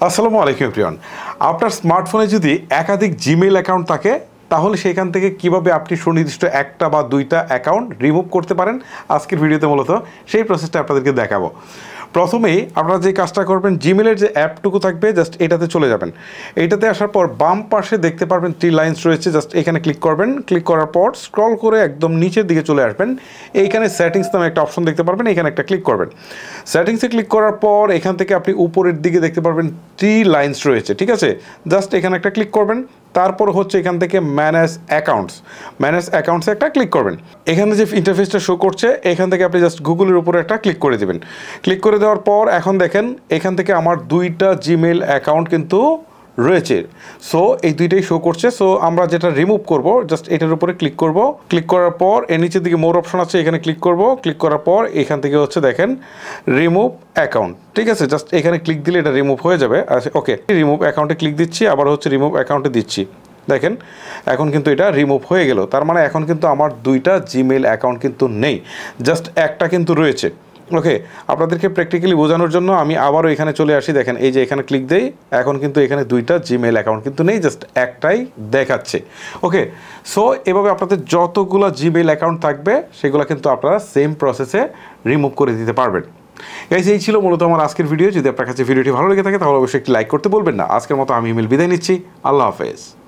আসসালামু আলাইকুম প্রিয়ন। আপনার স্মার্টফোনে যদি একাধিক জিমেইল অ্যাকাউন্ট থাকে তাহলে সেখান থেকে কিভাবে আপনি সুনির্দিষ্ট একটা বা দুইটা অ্যাকাউন্ট রিমুভ করতে পারেন আজকের ভিডিওতে মূলত সেই প্রসেসটা আপনাদেরকে দেখাবো। প্রথমেই আপনারা যে কাজটা করবেন, জিমেলের যে অ্যাপটুকু থাকবে জাস্ট এটাতে চলে যাবেন। এইটাতে আসার পর বাম পাশে দেখতে পারবেন 3 লাইনস রয়েছে, জাস্ট এখানে ক্লিক করবেন। ক্লিক করার পর স্ক্রল করে একদম নিচের দিকে চলে আসবেন। এইখানে সেটিংস নামে একটা অপশন দেখতে পারবেন, এখানে একটা ক্লিক করবেন। সেটিংসে ক্লিক করার পর এখান থেকে আপনি উপরের দিকে দেখতে পারবেন 3 লাইনস রয়েছে, ঠিক আছে? জাস্ট এখানে একটা ক্লিক করবেন। তারপর হচ্ছে এখান থেকে ম্যানেজ অ্যাকাউন্টসে একটা ক্লিক করবেন। এখানে যে ইন্টারফেসটা শো করছে এখান থেকে আপনি জাস্ট গুগলের উপরে একটা ক্লিক করে দেবেন। ক্লিক করে দেওয়ার পর এখন দেখেন এখান থেকে আমার 2টা জিমেইল অ্যাকাউন্ট কিন্তু রয়েছে। সো এই দুইটাই শো করছে। সো আমরা যেটা রিমুভ করব জাস্ট এটার উপরে ক্লিক করব। ক্লিক করার পর এর নিচের দিকে মোর অপশন আছে, এখানে ক্লিক করব। ক্লিক করার পর এখান থেকে হচ্ছে দেখেন রিমুভ অ্যাকাউন্ট, ঠিক আছে? জাস্ট এখানে ক্লিক দিলে এটা রিমুভ হয়ে যাবে। আচ্ছা, ওকে, রিমুভ অ্যাকাউন্টে ক্লিক দিচ্ছি, আবার হচ্ছে রিমুভ অ্যাকাউন্টে দিচ্ছি। দেখেন এখন কিন্তু এটা রিমুভ হয়ে গেল। তার মানে এখন কিন্তু আমার 2টা জিমেইল অ্যাকাউন্ট কিন্তু নেই, জাস্ট একটা কিন্তু রয়েছে। ওকে, আপনাদেরকে প্র্যাকটিক্যালি বোঝানোর জন্য আমি আবারও এখানে চলে আসি। দেখেন এই যে এখানে ক্লিক দেই, এখন কিন্তু এখানে 2টা জিমেইল অ্যাকাউন্ট কিন্তু নেই, জাস্ট একটাই দেখাচ্ছে। ওকে, সো এভাবে আপনাদের যতগুলো জিমেইল অ্যাকাউন্ট থাকবে সেগুলো কিন্তু আপনারা সেম প্রসেসে রিমুভ করে দিতে পারবেন। গাইস, এই ছিল মূলত আমার আজকের ভিডিও। যদি আপনার কাছে ভিডিওটি ভালো লেগে থাকে তাহলে অবশ্যই একটি লাইক করতে বলবেন না। আজকের মতো আমি ইমেল বিদায় নিচ্ছি। আল্লাহ হাফেজ।